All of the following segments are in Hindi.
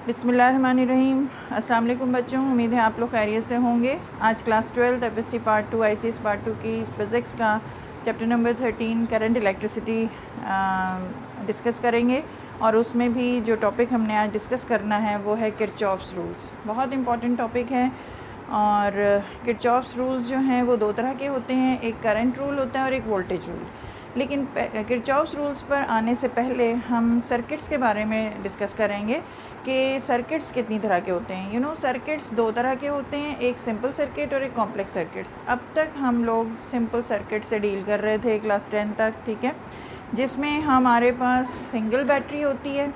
बिस्मिल्लाहिर्रहमानिर्रहीम। अस्सलाम वालेकुम बच्चों, उम्मीद है आप लोग खैरियत से होंगे। आज class 12 FSc part 2 ICS part 2 की फ़िज़िक्स का chapter number 13 current electricity discuss करेंगे। और उसमें भी जो टॉपिक हमने आज डिस्कस करना है वो है किरचॉफ्स रूल्स। बहुत इंपॉर्टेंट टॉपिक है। और किरचॉफ्स रूल्स जो हैं वो दो तरह के होते हैं, एक करंट रूल होता है और एक वोल्टेज रूल। लेकिन किरचॉफ्स रूल्स पर आने से पहले हम सर्किट्स के बारे में डिस्कस करेंगे कि सर्किट्स कितनी तरह के होते हैं। सर्किट्स दो तरह के होते हैं, एक सिंपल सर्किट और एक कॉम्प्लेक्स सर्किट्स। अब तक हम लोग सिंपल सर्किट से डील कर रहे थे क्लास 10 तक, ठीक है, जिसमें हमारे पास सिंगल बैटरी होती है,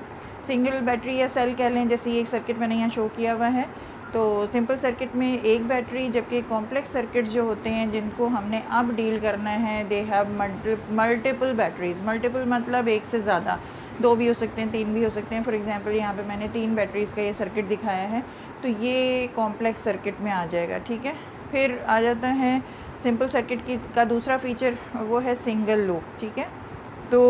सिंगल बैटरी या सेल कह लें, जैसे एक सर्किट मैंने यहाँ शो किया हुआ है। तो सिंपल सर्किट में एक बैटरी, जबकि कॉम्प्लेक्स सर्किट्स जो होते हैं जिनको हमने अब डील करना है, they have multiple batteries. Multiple मतलब एक से ज़्यादा, दो भी हो सकते हैं, तीन भी हो सकते हैं। फॉर एग्जांपल यहाँ पे मैंने 3 बैटरीज़ का ये सर्किट दिखाया है, तो ये कॉम्प्लेक्स सर्किट में आ जाएगा, ठीक है। फिर आ जाता है सिंपल सर्किट का दूसरा फीचर, वो है सिंगल लूप, ठीक है। तो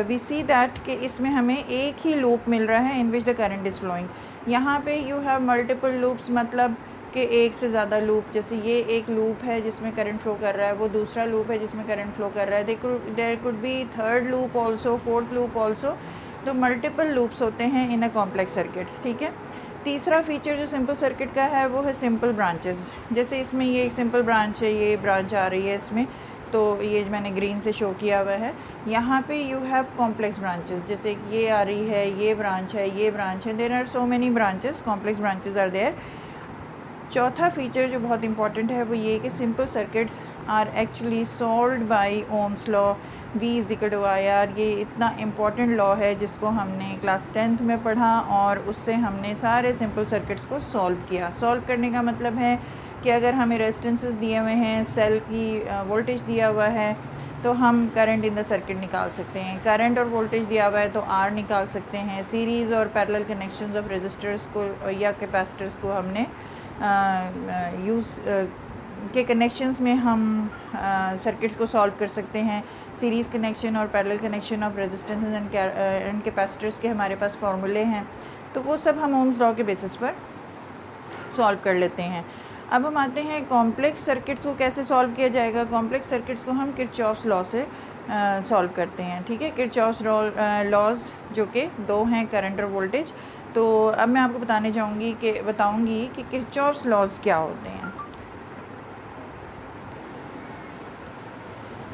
वी सी दैट कि इसमें हमें एक ही लूप मिल रहा है in which the current is flowing. यहाँ पे यू हैव मल्टीपल लूप्स, मतलब कि एक से ज़्यादा लूप। जैसे ये एक लूप है जिसमें करंट फ्लो कर रहा है, वो दूसरा लूप है जिसमें करंट फ्लो कर रहा है। There could be third loop also, fourth loop also. तो मल्टीपल लूप्स होते हैं इन अ कॉम्प्लेक्स सर्किट्स, ठीक है। तीसरा फीचर जो सिंपल सर्किट का है वो है सिंपल ब्रांचेस। जैसे इसमें ये एक सिंपल ब्रांच है, ये ब्रांच आ रही है इसमें, तो ये मैंने ग्रीन से शो किया हुआ है। यहाँ पे यू हैव कॉम्प्लेक्स ब्रांचेस, जैसे ये आ रही है, ये ब्रांच है, ये ब्रांच है। There are so many branches, complex branches are there. चौथा फीचर जो बहुत इंपॉर्टेंट है वो ये कि simple circuits are actually solved by Ohm's law, V is equal to I R. ये इतना इम्पॉर्टेंट लॉ है जिसको हमने क्लास 10th में पढ़ा और उससे हमने सारे सिंपल सर्किट्स को सॉल्व किया। सॉल्व करने का मतलब है कि अगर हमें रेजिस्टेंसेस दिए हुए हैं, सेल की वोल्टेज दिया हुआ है, तो हम करंट इन द सर्किट निकाल सकते हैं। करंट और वोल्टेज दिया हुआ है तो R निकाल सकते हैं। सीरीज़ और पैरेलल कनेक्शंस ऑफ रेजिस्टर्स को या कैपेसिटर्स को हमने के कनेक्शंस में हम सर्किट्स को सॉल्व कर सकते हैं। सीरीज़ कनेक्शन और parallel connection of resistance and capacitors के हमारे पास फार्मूले हैं, तो वो सब हम ओम्स लॉ के बेसिस पर सॉल्व कर लेते हैं। अब हम आते हैं कॉम्प्लेक्स सर्किट्स को कैसे सॉल्व किया जाएगा। कॉम्प्लेक्स सर्किट्स को हम किरचॉफ्स लॉ से सॉल्व करते हैं, ठीक है। किरचॉफ्स लॉज जो कि दो हैं, करंट और वोल्टेज। तो अब मैं आपको बताऊंगी कि किरचॉफ्स लॉज क्या होते हैं।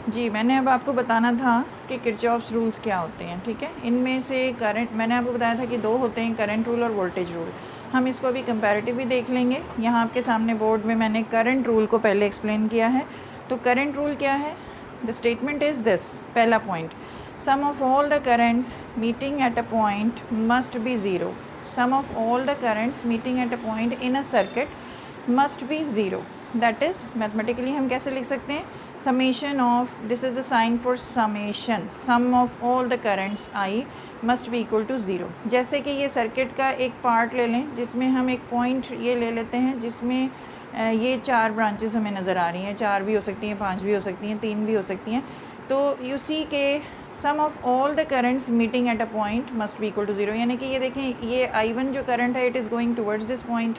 जी, मैंने अब आपको बताना था कि किरचॉफ्स रूल्स क्या होते हैं, ठीक है। इनमें से करंट, मैंने आपको बताया था कि दो होते हैं, करंट रूल और वोल्टेज रूल। हम इसको अभी कंपैरेटिव भी देख लेंगे। यहाँ आपके सामने बोर्ड में मैंने करंट रूल को पहले एक्सप्लेन किया है। तो करंट रूल क्या है? द स्टेटमेंट इज़ दिस, पहला point, sum of all the currents meeting at a point must be zero. Sum of all the currents meeting at a point in a circuit must be zero. That is mathematically हम कैसे लिख सकते हैं? summation of, this is the sign for summation, sum of all the currents I must be equal to zero. जैसे कि ये सर्किट का एक पार्ट ले लें जिसमें हम एक पॉइंट ये ले लेते हैं जिसमें ये 4 ब्रांचेस हमें नज़र आ रही हैं। 4 भी हो सकती हैं, 5 भी हो सकती हैं, 3 भी हो सकती हैं। तो यू सी के sum of all the currents meeting at a point must be equal to zero. यानी कि ये देखें, ये I1 जो करंट है it is going towards this point,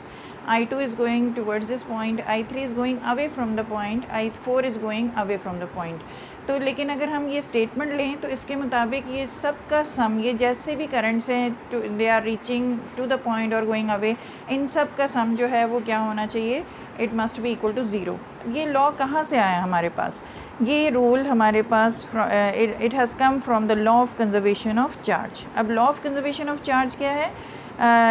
I2 is going towards this point, I3 is going away from the point, I4 is going away from the point। तो लेकिन अगर हम ये स्टेटमेंट लें तो इसके मुताबिक ये सब का सम, ये जैसे भी करंट्स हैं, they are reaching to the point और गोइंग अवे, इन सब का सम जो है वो क्या होना चाहिए? It must be equal to zero. ये लॉ कहाँ से आया हमारे पास? ये रूल हमारे पास it has come from the law of conservation of charge. अब law of conservation of charge क्या है?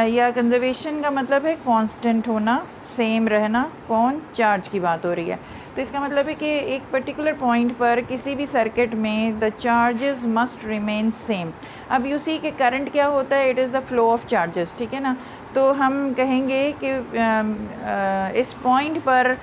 या कंजर्वेशन का मतलब है कांस्टेंट होना, सेम रहना। कौन? चार्ज की बात हो रही है। तो इसका मतलब है कि एक पर्टिकुलर पॉइंट पर किसी भी सर्किट में the charges must remain same. अब यू सी कि करंट क्या होता है? It is the flow of charges, ठीक है ना। तो हम कहेंगे कि इस पॉइंट पर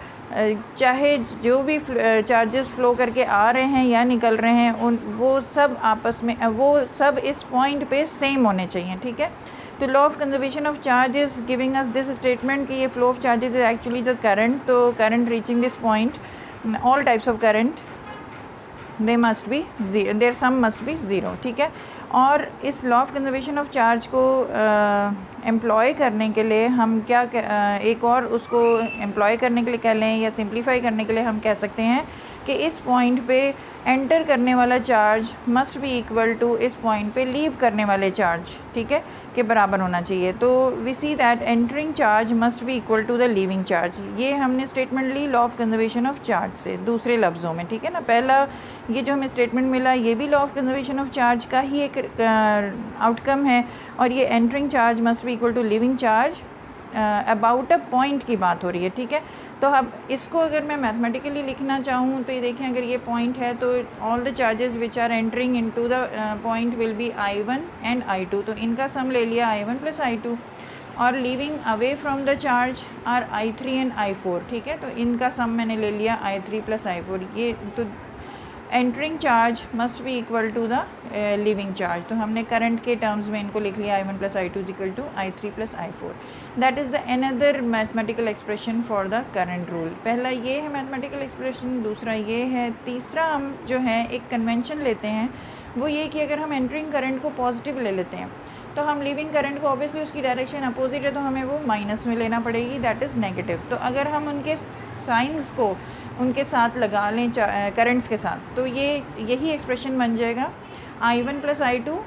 चाहे जो भी चार्जेस फ़्लो करके आ रहे हैं या निकल रहे हैं, वो सब आपस में, वो सब इस पॉइंट पे सेम होने चाहिए, ठीक है। तो law of conservation of charge is giving us this statement कि ये flow of charges is actually the current. तो current reaching this point, all types of current they must be there sum must be zero, ठीक है। और इस law of conservation of charge को एम्प्लॉय करने के लिए हम क्या एक और उसको एम्प्लॉय करने के लिए कह लें या सिंप्लीफाई करने के लिए हम कह सकते हैं कि इस पॉइंट पे एंटर करने वाला charge must be equal to इस पॉइंट पे लीव करने वाले चार्ज, ठीक है, के बराबर होना चाहिए। तो we see that entering charge must be equal to the leaving charge. ये हमने स्टेटमेंट ली law of conservation of charge से दूसरे लफ्ज़ों में, ठीक है ना। पहला ये जो हमें स्टेटमेंट मिला ये भी law of conservation of charge का ही एक आउटकम है, और ये entering charge must be equal to leaving charge about a point की बात हो रही है, ठीक है। तो अब इसको अगर मैं मैथमेटिकली लिखना चाहूँ तो ये देखें, अगर ये पॉइंट है तो all the charges which are entering into the point will be I1 and I2। तो इनका सम ले लिया I1 प्लस I2, और leaving away from the charge are I3 and I4, ठीक है। तो इनका सम मैंने ले लिया I3 प्लस I4। ये तो entering charge must be equal to the leaving charge. तो हमने करंट के टर्म्स में इनको लिख लिया I1 plus I2 is equal to I3 plus I4। That is the another mathematical expression for the current rule. पहला ये है मैथमेटिकल एक्सप्रेशन, दूसरा ये है। तीसरा हम जो है एक कन्वेंशन लेते हैं, वो ये कि अगर हम एंटरिंग करंट को पॉजिटिव ले लेते हैं तो हम लीविंग करंट को ऑब्वियसली उसकी डायरेक्शन अपोजिट है तो हमें वो माइनस में लेना पड़ेगी, दैट इज़ नेगेटिव। तो अगर हम उनके साइंस को उनके साथ लगा लें करंट्स के साथ, तो ये यही एक्सप्रेशन बन जाएगा I1 plus I2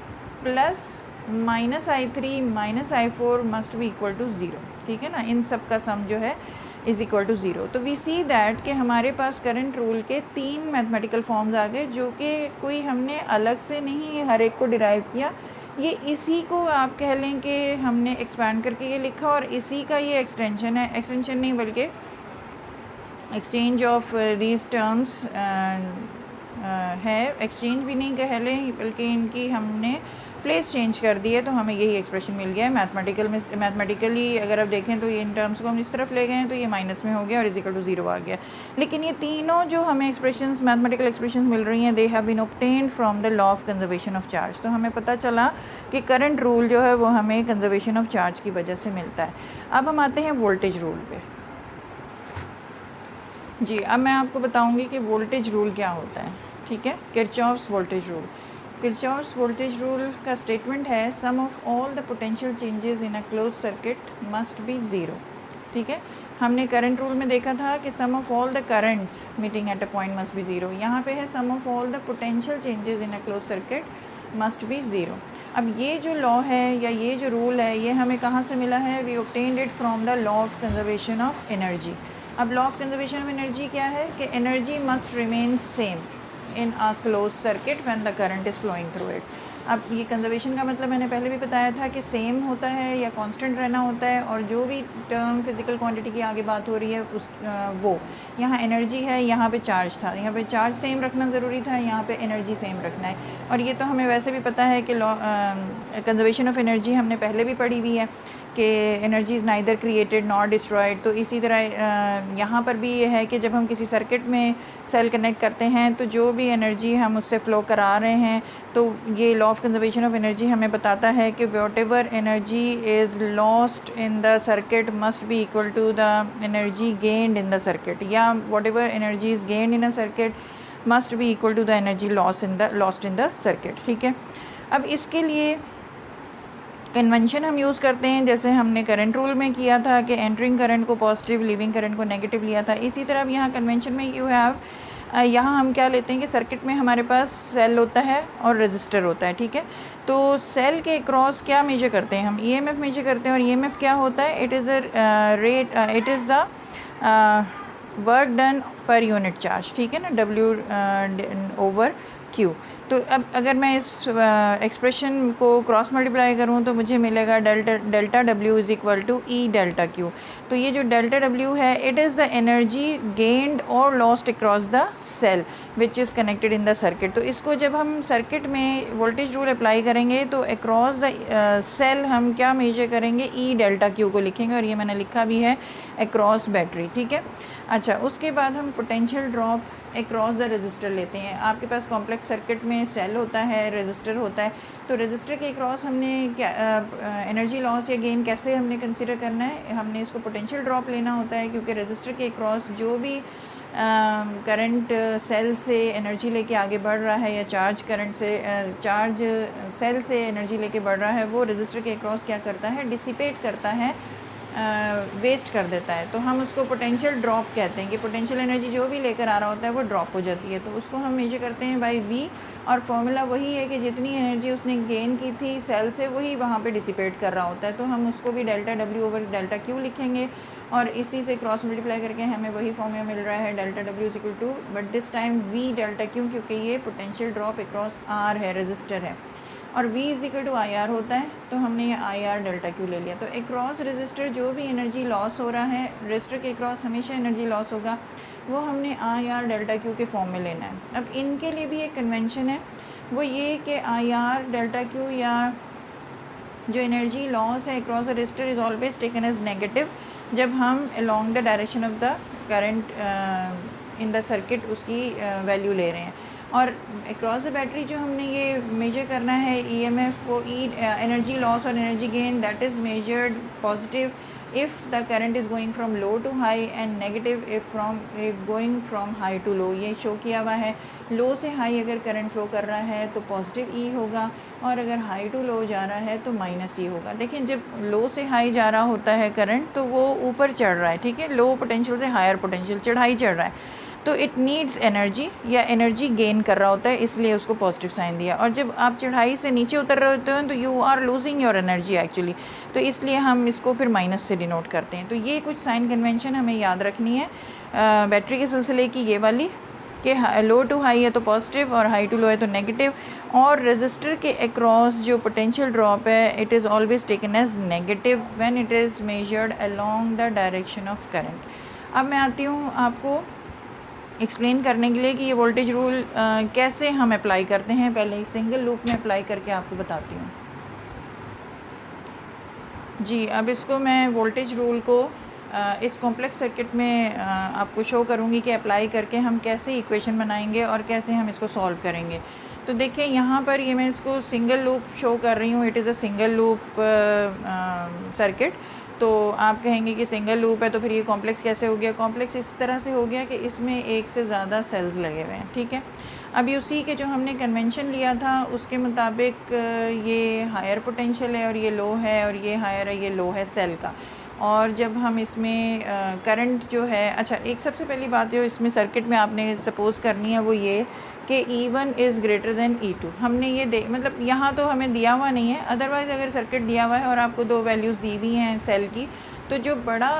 plus minus I3 minus I4 must be equal to zero, ठीक है ना। इन सब का सम जो है इज़ इक्वल टू ज़ीरो। तो वी सी दैट कि हमारे पास करंट रूल के 3 मैथमेटिकल फॉर्म्स आ गए, जो कि कोई हमने अलग से नहीं हर एक को डिराइव किया, ये इसी को आप कह लें कि हमने एक्सपैंड करके ये लिखा, और इसी का ये एक्सटेंशन है, एक्सटेंशन नहीं बल्कि एक्सचेंज ऑफ दीज टर्म्स है। एक्सचेंज भी नहीं कह लें बल्कि इनकी हमने प्लेस चेंज कर दी है, तो हमें यही एक्सप्रेशन मिल गया है। मैथमेटिकली अगर आप देखें तो ये इन टर्म्स को हम इस तरफ ले गए हैं तो ये माइनस में हो गया और इज इक्वल टू ज़ीरो आ गया। लेकिन ये तीनों जो हमें एक्सप्रेशंस मैथमेटिकल एक्सप्रेशंस मिल रही हैं, they have been obtained from the law of conservation of charge. तो हमें पता चला कि करंट रूल जो है वो हमें कंजर्वेशन ऑफ चार्ज की वजह से मिलता है। अब हम आते हैं वोल्टेज रूल पे। जी, अब मैं आपको बताऊंगी कि वोल्टेज रूल क्या होता है, ठीक है। Kirchhoff's voltage rule. Kirchhoff's voltage rule का स्टेटमेंट है sum of all the potential changes in a close circuit must be zero, ठीक है। हमने करंट रूल में देखा था कि sum of all the currents meeting at a point must be zero. यहाँ पे है sum of all the potential changes in a close circuit must be zero. अब ये जो लॉ है या ये जो रूल है ये हमें कहाँ से मिला है? We obtained it from the law of conservation of energy. अब law of conservation of energy क्या है कि energy must remain same in a close circuit when the current is flowing through it. अब ये कंजर्वेशन का मतलब मैंने पहले भी बताया था कि सेम होता है या कांस्टेंट रहना होता है, और जो भी टर्म फिजिकल क्वांटिटी की आगे बात हो रही है उस वो यहाँ एनर्जी है, यहाँ पे चार्ज था, यहाँ पे चार्ज सेम रखना ज़रूरी था, यहाँ पे एनर्जी सेम रखना है। और ये तो हमें वैसे भी पता है कि लॉ कंजर्वेशन ऑफ एनर्जी हमने पहले भी पढ़ी हुई है कि energy is neither created not destroyed. तो इसी तरह यहाँ पर भी ये है कि जब हम किसी सर्किट में सेल कनेक्ट करते हैं तो जो भी एनर्जी हम उससे फ़्लो करा रहे हैं, तो ये law of conservation of energy हमें बताता है कि whatever energy is lost in the circuit must be equal to the energy gained in the circuit, या whatever energy is gained in a circuit must be equal to the energy lost in the circuit, ठीक है। अब इसके लिए कन्वेंशन हम यूज़ करते हैं जैसे हमने करंट रूल में किया था कि एंटरिंग करंट को पॉजिटिव, लीविंग करंट को नेगेटिव लिया था। इसी तरह अब यहाँ कन्वेंशन में यू हैव यहाँ हम क्या लेते हैं कि सर्किट में हमारे पास सेल होता है और रजिस्टर होता है, ठीक है। तो सेल के क्रॉस क्या मेजर करते हैं हम? EMF मेजर करते हैं, और EMF क्या होता है? It is it is the work done per unit charge, ठीक है ना, W/Q। तो अब अगर मैं इस एक्सप्रेशन को क्रॉस मल्टीप्लाई करूँ तो मुझे मिलेगा delta W is equal to E delta Q। तो ये जो डेल्टा W है it is the energy gained और lost across the cell which is connected in the circuit. तो इसको जब हम सर्किट में वोल्टेज रूल अप्लाई करेंगे तो अक्रॉस द सेल हम क्या मेजर करेंगे? E डेल्टा Q को लिखेंगे, और ये मैंने लिखा भी है अक्रॉस बैटरी, ठीक है। अच्छा, उसके बाद हम potential drop across the resistor लेते हैं। आपके पास कॉम्प्लेक्स सर्किट में सेल होता है, रेजिस्टर होता है, तो रेजिस्टर के अक्रॉस हमने क्या एनर्जी लॉस या गेन कैसे हमने कंसिडर करना है, हमने इसको पोटेंशियल ड्रॉप लेना होता है, क्योंकि रेजिस्टर के अक्रॉस जो भी करंट सेल से एनर्जी लेके आगे बढ़ रहा है या चार्ज करंट से चार्ज सेल से एनर्जी लेके बढ़ रहा है, वो रेजिस्टर के अक्रॉस क्या करता है, डिसिपेट करता है, वेस्ट कर देता है। तो हम उसको पोटेंशियल ड्रॉप कहते हैं कि पोटेंशियल एनर्जी जो भी लेकर आ रहा होता है वो ड्रॉप हो जाती है। तो उसको हम मेजर करते हैं बाय वी, और फॉर्मूला वही है कि जितनी एनर्जी उसने गेन की थी सेल से वही वहाँ पे डिसिपेट कर रहा होता है। तो हम उसको भी delta W over delta Q लिखेंगे, और इसी से क्रॉस मल्टीप्लाई करके हमें वही फॉर्मूला मिल रहा है delta W is equal to, but this time we delta Q, क्योंकि ये पोटेंशियल ड्रॉप अक्रॉस आर है, रेजिस्टर है, और V is equal to I R होता है। तो हमने ये आई आर डेल्टा क्यू ले लिया। तो अक्रॉस रेजिस्टर जो भी एनर्जी लॉस हो रहा है, रेजिस्टर के अक्रॉस हमेशा एनर्जी लॉस होगा, वो हमने आई आर डेल्टा क्यू के फॉर्म में लेना है। अब इनके लिए भी एक कन्वेंशन है, वो ये कि आई आर डेल्टा क्यू या जो एनर्जी लॉस है across the resistor is always taken as negative जब हम along the direction of the current in the circuit उसकी वैल्यू ले रहे हैं। और अक्रॉस द बैटरी जो हमने ये मेजर करना है EMF, वो एनर्जी लॉस और energy gain, that is measured positive if the current is going from low to high and negative if going from high to low. ये शो किया हुआ है, लो से हाई अगर करंट फ्लो कर रहा है तो पॉजिटिव E होगा, और अगर हाई टू लो जा रहा है तो माइनस E होगा। देखिए जब लो से हाई जा रहा होता है करंट तो वो ऊपर चढ़ रहा है, ठीक है, लो पोटेंशियल से हायर पोटेंशियल चढ़ाई चढ़ रहा है, तो इट नीड्स एनर्जी या एनर्जी गेन कर रहा होता है, इसलिए उसको पॉजिटिव साइन दिया। और जब आप चढ़ाई से नीचे उतर रहे होते हैं तो you are losing your energy actually, तो इसलिए हम इसको फिर माइनस से डिनोट करते हैं। तो ये कुछ साइन कन्वेंशन हमें याद रखनी है बैटरी के सिलसिले की, ये वाली कि लो टू हाई है तो पॉजिटिव और हाई टू लो है तो नेगेटिव, और रेजिस्टर के अक्रॉस जो पोटेंशियल ड्रॉप है it is always taken as negative when it is measured along the direction of current. अब मैं आती हूँ आपको एक्सप्लेन करने के लिए कि ये वोल्टेज रूल कैसे हम अप्लाई करते हैं। पहले सिंगल लूप में अप्लाई करके आपको बताती हूँ जी। अब इसको मैं वोल्टेज रूल को इस कॉम्प्लेक्स सर्किट में आपको शो करूँगी कि अप्लाई करके हम कैसे इक्वेशन बनाएंगे और कैसे हम इसको सॉल्व करेंगे। तो देखिए यहाँ पर ये मैं इसको सिंगल लूप शो कर रही हूँ, it is a single loop circuit. तो आप कहेंगे कि सिंगल लूप है तो फिर ये कॉम्प्लेक्स कैसे हो गया। कॉम्प्लेक्स इस तरह से हो गया कि इसमें एक से ज़्यादा सेल्स लगे हुए हैं, ठीक है। अभी उसी के जो हमने कन्वेंशन लिया था उसके मुताबिक ये हायर पोटेंशियल है और ये लो है, और ये हायर है ये लो है सेल का। और जब हम इसमें करंट जो है, अच्छा एक सबसे पहली बात जो इसमें सर्किट में आपने सपोज़ करनी है वो ये कि E1 is greater than E2। हमने ये मतलब यहाँ तो हमें दिया हुआ नहीं है, अदरवाइज़ अगर सर्किट दिया हुआ है और आपको दो वैल्यूज़ दी हुई हैं सेल की, तो जो बड़ा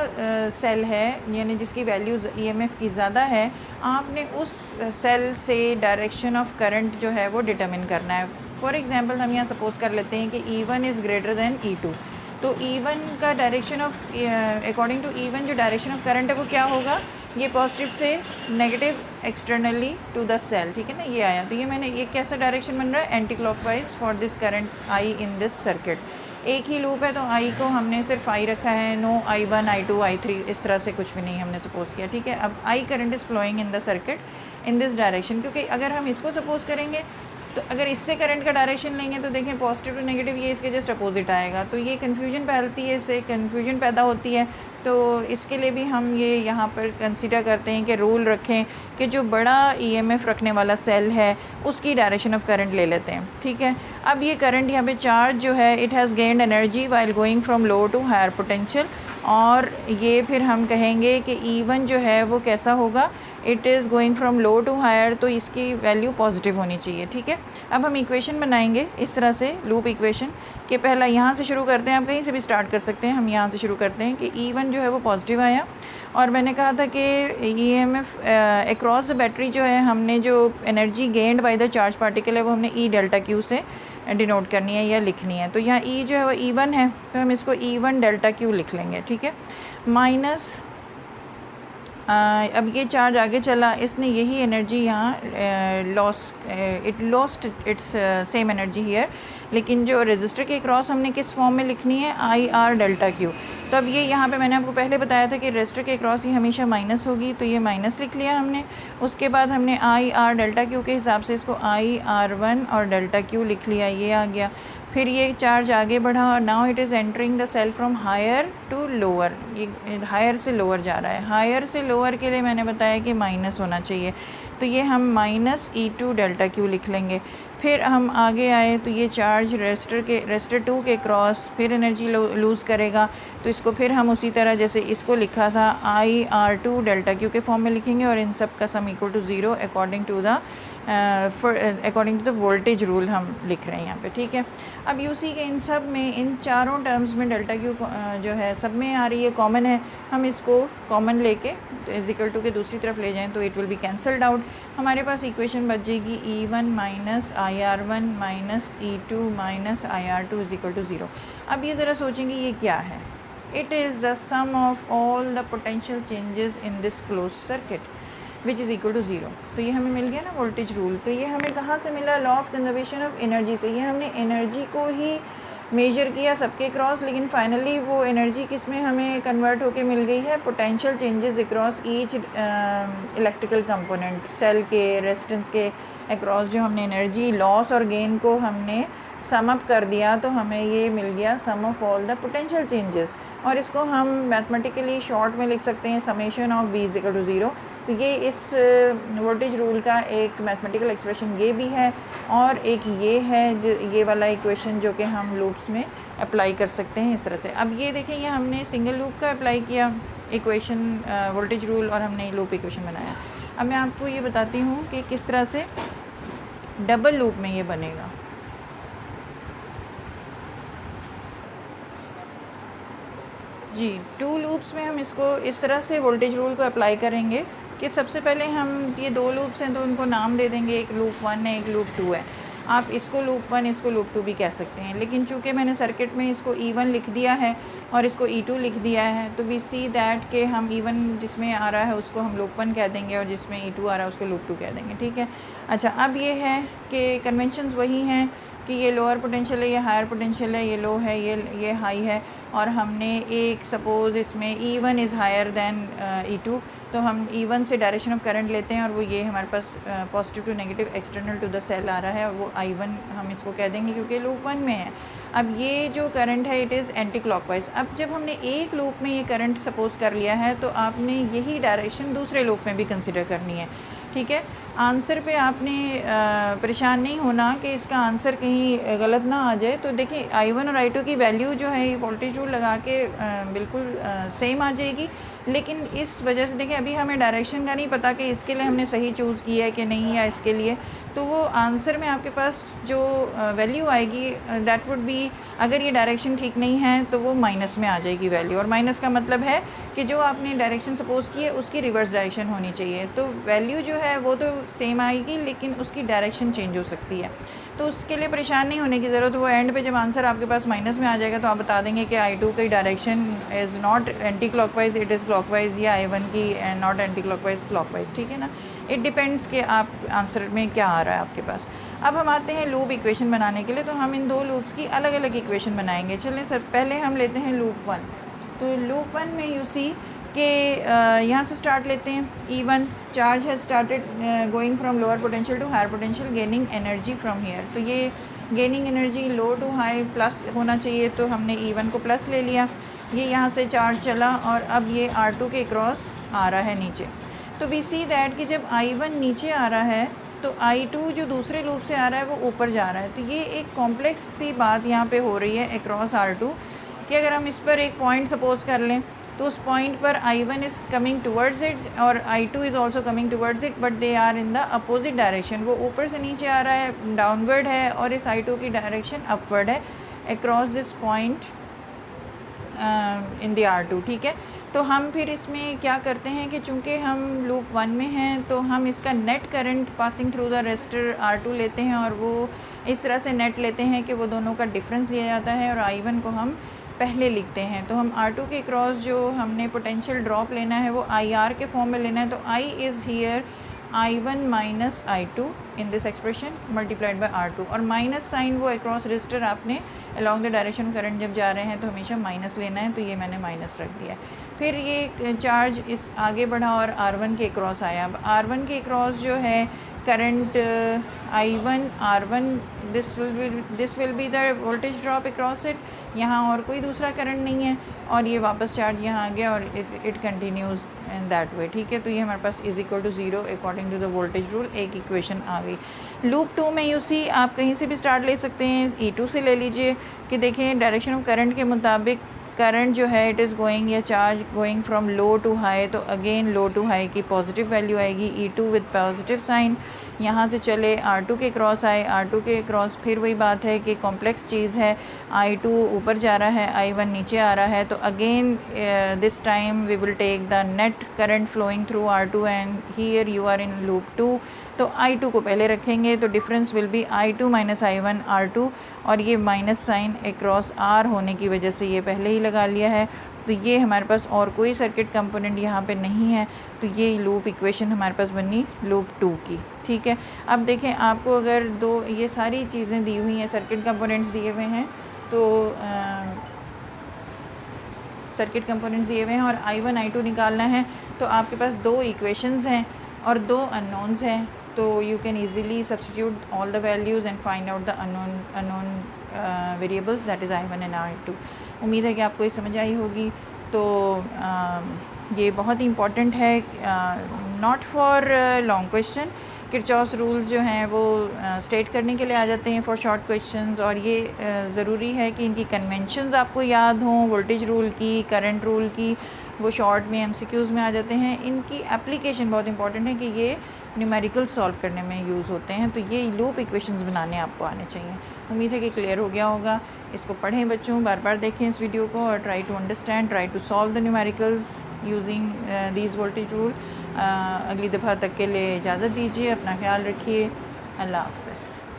सेल है यानी जिसकी वैल्यूज़ EMF की ज़्यादा है, आपने उस सेल से डायरेक्शन ऑफ करंट जो है वो डिटरमिन करना है। फॉर एग्ज़ाम्पल हम यहाँ सपोज़ कर लेते हैं कि E1 is greater than E2, तो E1 का direction of according to E1 जो डायरेक्शन ऑफ करंट है वो क्या होगा, ये पॉजिटिव से negative externally to the cell, ठीक है ना, ये आया। तो ये मैंने ये कैसा डायरेक्शन बन रहा है, anti clockwise for this current I in this circuit. एक ही लूप है तो आई को हमने सिर्फ आई रखा है, नो I1 I2 I3 इस तरह से कुछ भी नहीं हमने सपोज़ किया, ठीक है। अब I current is flowing in the circuit in this direction, क्योंकि अगर हम इसको सपोज़ करेंगे तो अगर इससे करंट का डायरेक्शन लेंगे तो देखें पॉजिटिव टू नेगेटिव ये इसके जस्ट अपोजिट आएगा, तो ये कन्फ्यूजन फैलती है, इससे कन्फ्यूजन पैदा होती है। तो इसके लिए भी हम ये यहाँ पर कंसीडर करते हैं कि रूल रखें कि जो बड़ा EMF रखने वाला सेल है उसकी डायरेक्शन ऑफ करंट ले लेते हैं, ठीक है। अब ये करंट यहाँ पे चार्ज जो है it has gained energy while going from low to higher potential, और ये फिर हम कहेंगे कि E1 जो है वो कैसा होगा, it is going from low to higher, तो इसकी वैल्यू पॉजिटिव होनी चाहिए, ठीक है। अब हम इक्वेशन बनाएंगे इस तरह से लूप इक्वेशन कि पहला यहाँ से शुरू करते हैं, आप कहीं से भी स्टार्ट कर सकते हैं, हम यहाँ से शुरू करते हैं कि E1 जो है वो पॉजिटिव आया, और मैंने कहा था कि EMF अक्रॉस द बैटरी जो है हमने जो energy gained by the charge particle है वो हमने E डेल्टा क्यू से डिनोट करनी है या लिखनी है। तो यहाँ E जो है वो E1 है तो हम इसको E1 डेल्टा क्यू लिख लेंगे, ठीक है, माइनस अब ये चार्ज आगे चला, इसने यही एनर्जी यहाँ it lost its same energy here, लेकिन जो रेजिस्टर के क्रॉस हमने किस फॉर्म में लिखनी है, IR डेल्टा क्यू। तो अब ये यहाँ पे मैंने आपको पहले बताया था कि रेजिस्टर के अक्रॉस ही हमेशा माइनस होगी, तो ये माइनस लिख लिया हमने। उसके बाद हमने आई आर डेल्टा क्यू के हिसाब से इसको आई आर वन और डेल्टा क्यू लिख लिया, ये आ गया। फिर ये चार्ज आगे बढ़ा और now it is entering the cell from higher to lower, ये हायर से लोअर जा रहा है। हायर से लोअर के लिए मैंने बताया कि माइनस होना चाहिए, तो ये हम minus E two delta Q लिख लेंगे। फिर हम आगे आए तो ये चार्ज रेजिस्टर 2 के क्रॉस फिर एनर्जी लूज़ करेगा, तो इसको फिर हम उसी तरह जैसे इसको लिखा था I R to delta Q के फॉर्म में लिखेंगे और इन सब का sum equal to 0 according to the voltage rule हम लिख रहे हैं यहाँ पे, ठीक है। अब यूसी के इन सब में, इन चारों टर्म्स में डेल्टा क्यू जो है सब में आ रही है, कॉमन है। हम इसको कॉमन लेके इज इक्वल टू के दूसरी तरफ ले जाएं तो it will be cancelled out. हमारे पास इक्वेशन बच जाएगी E1 minus I R one minus E2 minus I R two is equal to 0। अब ये ज़रा सोचेंगे ये क्या है। It is the sum of all the potential changes in this close circuit which is equal to 0। तो ये हमें मिल गया ना वोल्टेज रूल। तो ये हमें कहाँ से मिला? Law of conservation of energy से। ये हमने एनर्जी को ही मेजर किया सबके क्रॉस, लेकिन फाइनली वो एनर्जी किस में हमें कन्वर्ट होके मिल गई है? Potential changes across each electrical component, cell के, रेजिस्टेंस के अक्रॉस जो हमने एनर्जी लॉस और गेन को हमने सम अप कर दिया, तो हमें ये मिल गया sum of all the potential changes. और इसको हम मैथमेटिकली शॉर्ट में लिख सकते हैं summation of V is equal to 0। तो ये इस वोल्टेज रूल का एक मैथमेटिकल एक्सप्रेशन ये भी है, और एक ये है ये वाला इक्वेशन जो कि हम लूप्स में अप्लाई कर सकते हैं इस तरह से। अब ये देखें, ये हमने सिंगल लूप का अप्लाई किया इक्वेशन वोल्टेज रूल और हमने लूप इक्वेशन बनाया। अब मैं आपको ये बताती हूँ कि किस तरह से डबल लूप में ये बनेगा। जी, 2 लूप्स में हम इसको इस तरह से वोल्टेज रूल को अप्लाई करेंगे कि सबसे पहले हम ये 2 लूप्स हैं तो उनको नाम दे देंगे, एक लूप 1 है, एक लूप 2 है। आप इसको लूप 1 इसको लूप 2 भी कह सकते हैं, लेकिन चूँकि मैंने सर्किट में इसको E1 लिख दिया है और इसको E2 लिख दिया है, तो वी सी दैट कि हम E1 जिसमें आ रहा है उसको हम लूप 1 कह देंगे और जिसमें E2 आ रहा है उसको लूप 2 कह देंगे, ठीक है। अच्छा, अब ये है कि कन्वेंशंस वही हैं कि ये लोअर पोटेंशियल है, ये हायर पोटेंशियल है, ये लो है, ये हाई है, और हमने एक सपोज़ इसमें E1 is higher than E2, तो हम E1 से डायरेक्शन ऑफ करंट लेते हैं और वो ये हमारे पास positive to negative external to the cell आ रहा है, और वो I1 हम इसको कह देंगे क्योंकि लूप 1 में है। अब ये जो करंट है इट इज़ एंटी क्लॉकवाइज। अब जब हमने एक लूप में ये करंट सपोज़ कर लिया है तो आपने यही डायरेक्शन दूसरे लूप में भी कंसिडर करनी है, ठीक है। आंसर पे आपने परेशान नहीं होना कि इसका आंसर कहीं गलत ना आ जाए। तो देखिए I1 और I2 की वैल्यू जो है वोल्टेज रूल लगा के बिल्कुल सेम आ जाएगी, लेकिन इस वजह से देखिए अभी हमें डायरेक्शन का नहीं पता कि इसके लिए हमने सही चूज़ किया है कि नहीं, या इसके लिए, तो वो आंसर में आपके पास जो वैल्यू आएगी दैट वुड बी, अगर ये डायरेक्शन ठीक नहीं है तो वो माइनस में आ जाएगी वैल्यू, और माइनस का मतलब है कि जो आपने डायरेक्शन सपोज़ की है उसकी रिवर्स डायरेक्शन होनी चाहिए। तो वैल्यू जो है वो तो सेम आएगी लेकिन उसकी डायरेक्शन चेंज हो सकती है, तो उसके लिए परेशान नहीं होने की ज़रूरत। वो एंड पे जब आंसर आपके पास माइनस में आ जाएगा तो आप बता देंगे कि I2 की direction is not anti clockwise, it is clockwise, या I1 की नॉट एंटी क्लॉकवाइज, क्लॉकवाइज, ठीक है ना। इट डिपेंड्स कि आप आंसर में क्या आ रहा है आपके पास। अब हम आते हैं लूप इक्वेशन बनाने के लिए, तो हम इन 2 लूप्स की अलग अलग इक्वेशन बनाएंगे। चलिए सर, पहले हम लेते हैं लूप 1। तो लूप 1 में यू सी कि यहाँ से स्टार्ट लेते हैं। E1 charge has started going from lower potential to higher potential, gaining energy from here. तो ये gaining energy low to high plus होना चाहिए, तो हमने E1 को प्लस ले लिया। ये यहाँ से चार्ज चला और अब ये R2 के क्रॉस आ रहा है नीचे। तो वी सी दैट कि जब I1 नीचे आ रहा है तो I2 जो दूसरे लूप से आ रहा है वो ऊपर जा रहा है। तो ये एक कॉम्प्लेक्स सी बात यहाँ पे हो रही है अक्रॉस R2 कि अगर हम इस पर एक पॉइंट सपोज कर लें तो उस पॉइंट पर I1 is coming towards it और I2 is also coming towards it, but they are in the opposite direction. वो ऊपर से नीचे आ रहा है, डाउनवर्ड है, और इस I2 की डायरेक्शन अपवर्ड है across this point in the R2, ठीक है। तो हम फिर इसमें क्या करते हैं कि चूँकि हम लूप 1 में हैं तो हम इसका net current passing through the resistor R2 लेते हैं, और वो इस तरह से नेट लेते हैं कि वो दोनों का डिफरेंस लिया जाता है और I1 को हम पहले लिखते हैं। तो हम R2 के क्रॉस जो हमने पोटेंशियल ड्रॉप लेना है वो IR के फॉर्म में लेना है। तो I is here I1 minus I2 in this expression multiplied by R2, और माइनस साइन वो अक्रॉस रजिस्टर आपने अलॉन्ग द डायरेक्शन करंट जब जा रहे हैं तो हमेशा माइनस लेना है, तो ये मैंने माइनस रख दिया है। फिर ये चार्ज इस आगे बढ़ा और R1 के क्रॉस आया। अब R1 के क्रॉस जो है current I1 R1 this will be the voltage drop across it. यहाँ और कोई दूसरा करंट नहीं है और ये वापस चार्ज यहाँ आ गया और it continues in that way, ठीक है। तो ये हमारे पास is equal to 0 according to the voltage rule, एक इक्वेशन आ गई। लूप 2 में यू सी आप कहीं से भी स्टार्ट ले सकते हैं, E2 से ले लीजिए कि देखें डायरेक्शन ऑफ करंट के मुताबिक करंट जो है इट इज़ गोइंग या charge going from low to high, तो अगेन लो टू हाई की पॉजिटिव वैल्यू आएगी, E2 विद पॉजिटिव साइन। यहाँ से चले R2 के क्रॉस आए, R2 के क्रॉस फिर वही बात है कि कॉम्प्लेक्स चीज़ है, I2 ऊपर जा रहा है, I1 नीचे आ रहा है, तो again this time we will take the net current flowing through R2 and here you are in loop 2, तो I2 को पहले रखेंगे, तो difference will be I2 minus I1 R2, और ये माइनस साइन अक्रॉस R होने की वजह से ये पहले ही लगा लिया है। तो ये हमारे पास और कोई सर्किट कंपोनेंट यहाँ पे नहीं है, तो ये लूप इक्वेशन हमारे पास बनी लूप 2 की, ठीक है। अब देखें आपको अगर दो ये सारी चीज़ें दी हुई हैं, सर्किट कंपोनेंट्स दिए हुए हैं, तो सर्किट कंपोनेंट्स दिए हुए हैं और I1 I2 निकालना है, तो आपके पास दो इक्वेशंस हैं और दो अननोन्स हैं, तो you can easily substitute all the values and find out the unknown variables, that is I1 and I2। उम्मीद है कि आपको ये समझ आई होगी। तो ये बहुत ही इम्पॉर्टेंट है, not for long question, Kirchhoff's rules जो हैं वो स्टेट करने के लिए आ जाते हैं फॉर शॉर्ट क्वेश्चंस, और ये ज़रूरी है कि इनकी कन्वेंशंस आपको याद हों, वोल्टेज रूल की, करंट रूल की, वो शॉर्ट में MCQs में आ जाते हैं। इनकी एप्लीकेशन बहुत इंपॉर्टेंट है कि ये न्यूमेरिकल सॉल्व करने में यूज़ होते हैं, तो ये लूप इक्वेशंस बनाने आपको आने चाहिए। उम्मीद है कि क्लियर हो गया होगा। इसको पढ़ें बच्चों, बार बार देखें इस वीडियो को और try to understand, try to solve the numericals using these voltage rule. अगली दफ़ा तक के लिए इजाज़त दीजिए, अपना ख्याल रखिए, अल्लाह हाफ़िज़।